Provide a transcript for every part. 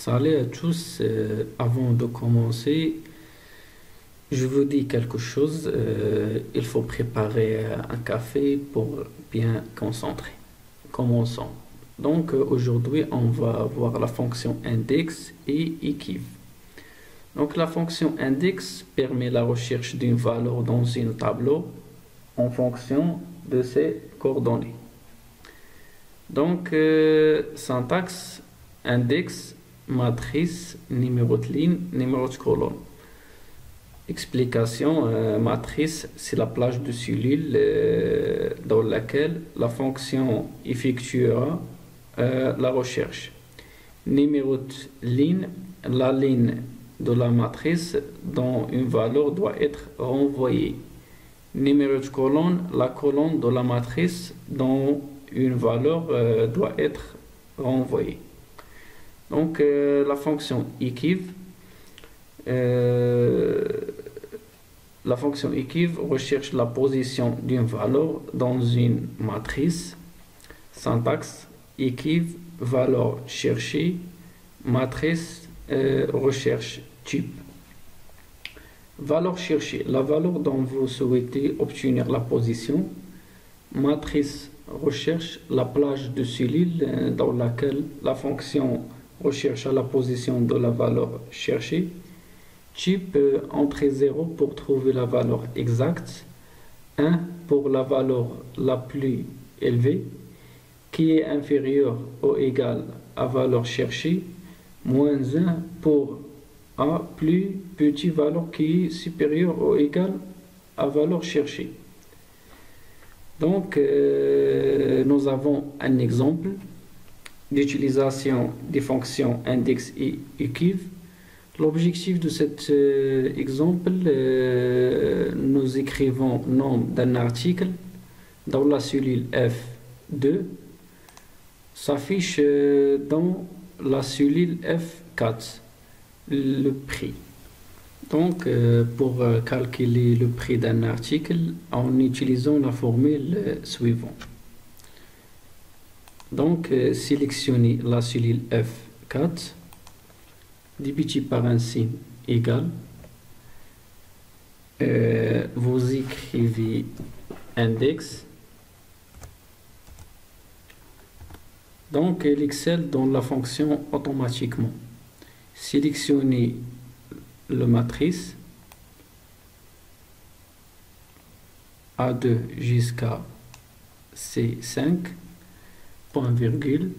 Salut à tous. Avant de commencer, je vous dis quelque chose. Il faut préparer un café pour bien concentrer. Commençons. Donc aujourd'hui, on va voir la fonction index et equiv. Donc la fonction index permet la recherche d'une valeur dans un tableau en fonction de ses coordonnées. Donc syntaxe index matrice, numéro de ligne, numéro de colonne. Explication, matrice, c'est la plage de cellules dans laquelle la fonction effectuera la recherche. Numéro de ligne, la ligne de la matrice dont une valeur doit être renvoyée. Numéro de colonne, la colonne de la matrice dont une valeur doit être renvoyée. Donc la fonction equiv, recherche la position d'une valeur dans une matrice. Syntaxe equiv, valeur cherchée, matrice recherche type. Valeur cherchée, la valeur dont vous souhaitez obtenir la position. Matrice recherche la plage de cellules dans laquelle la fonction recherche la position de la valeur cherchée. Type, entrée 0 pour trouver la valeur exacte, 1 pour la valeur la plus élevée, qui est inférieure ou égale à valeur cherchée, moins 1 pour A plus petit valeur qui est supérieure ou égale à valeur cherchée. Donc, nous avons un exemple d'utilisation des fonctions index et equiv. L'objectif de cet exemple, nous écrivons nom d'un article dans la cellule F2, s'affiche dans la cellule F4 le prix. Donc, pour calculer le prix d'un article, en utilisant la formule suivante. Donc, sélectionnez la cellule F4, divisé par un signe égal. Vous écrivez index. Donc, elle excelle dans la fonction automatiquement. Sélectionnez le matrice A2 jusqu'à C5, point virgule.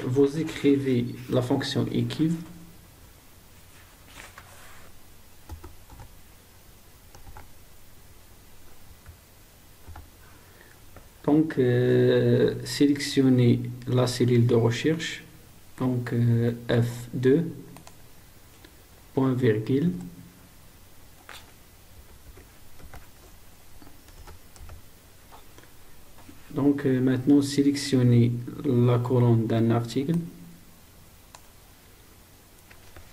Vous écrivez la fonction equiv. Donc, sélectionnez la cellule de recherche, donc F2, point virgule. Donc maintenant sélectionnez la colonne d'un article,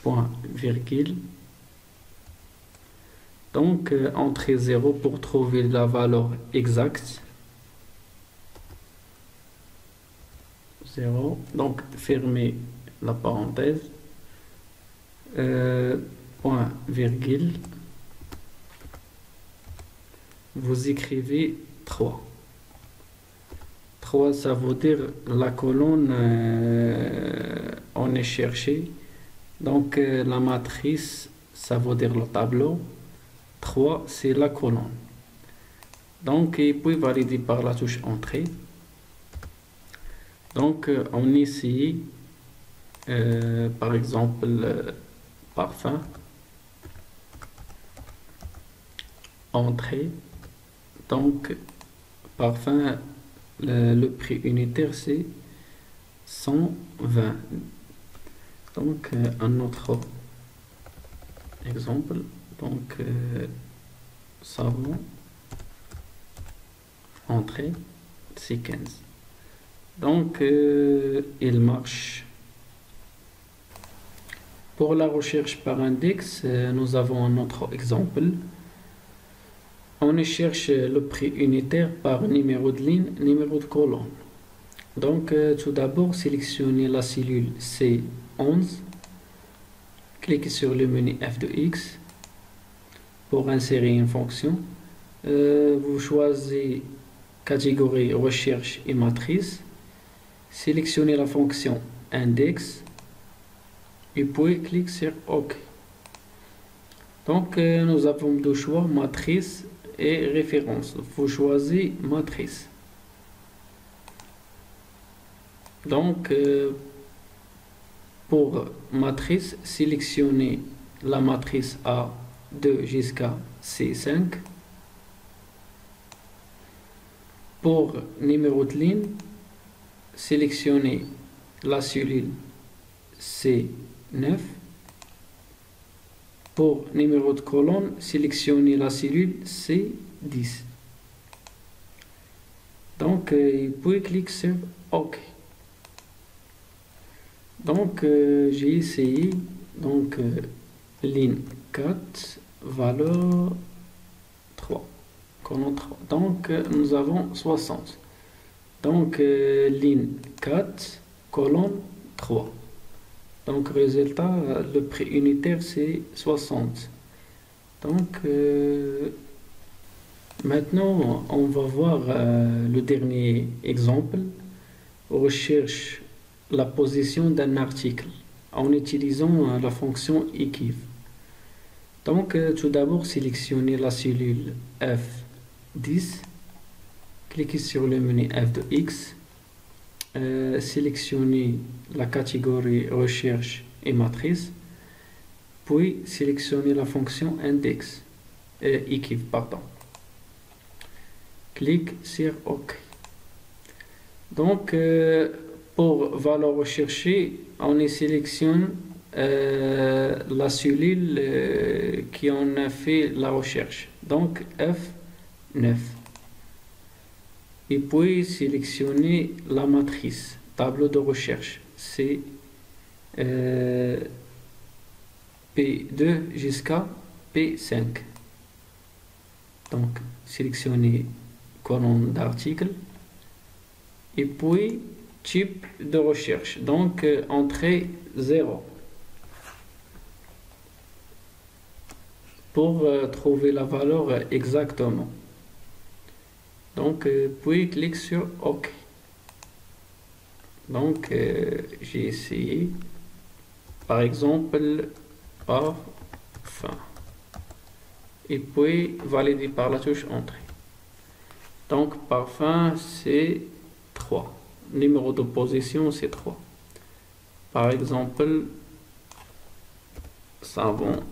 point virgule. Donc entrez 0 pour trouver la valeur exacte. 0. Donc fermez la parenthèse. Point virgule. Vous écrivez 3. 3, ça veut dire la colonne on est cherché. Donc la matrice, ça veut dire le tableau. 3, c'est la colonne. Donc, et puis valider par la touche entrée. Donc, on essaye, par exemple, parfum, entrée. Donc, parfum, le prix unitaire, c'est 120. Donc, un autre exemple. Donc, savon, entrée, c'est 15. Donc, il marche. Pour la recherche par index, nous avons un autre exemple. On cherche le prix unitaire par numéro de ligne, numéro de colonne. Donc, tout d'abord, sélectionnez la cellule C11. Cliquez sur le menu f de x pour insérer une fonction. Vous choisissez catégorie recherche et matrice. Sélectionnez la fonction index et puis cliquez sur OK. Donc, nous avons deux choix, matrice et référence. Vous choisissez matrice. Donc, pour matrice, sélectionnez la matrice A2 jusqu'à C5. Pour numéro de ligne, sélectionnez la cellule C9. Pour numéro de colonne, sélectionnez la cellule C10. Donc, puis cliquez sur OK. Donc, j'ai essayé. Donc, ligne 4, valeur 3, colonne 3. Donc, nous avons 60. Donc, ligne 4, colonne 3. Donc, résultat, le prix unitaire, c'est 60. Donc, maintenant, on va voir le dernier exemple. Recherche la position d'un article en utilisant la fonction equiv. Donc, tout d'abord, sélectionnez la cellule F10. Cliquez sur le menu f de x. Sélectionnez la catégorie recherche et matrice, puis sélectionnez la fonction index, equiv, pardon. Clique sur OK. Donc, pour valeur recherchée, on y sélectionne la cellule qui en a fait la recherche, donc F9. Et puis sélectionner la matrice, tableau de recherche, c'est P2 jusqu'à P5. Donc, sélectionner colonne d'article et puis type de recherche, donc entrée 0 pour trouver la valeur exactement. Donc, puis clique sur OK. Donc, j'ai essayé, par exemple, parfum. Et puis, valider par la touche Entrée. Donc, parfum, c'est 3. Numéro de position, c'est 3. Par exemple, savon,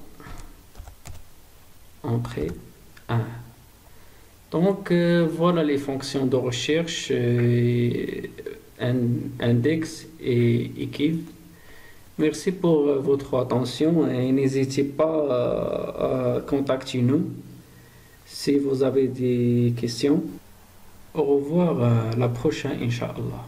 entrée 1. Donc, voilà les fonctions de recherche, index et equiv. Merci pour votre attention et n'hésitez pas à contacter nous si vous avez des questions. Au revoir, à la prochaine, Inch'Allah.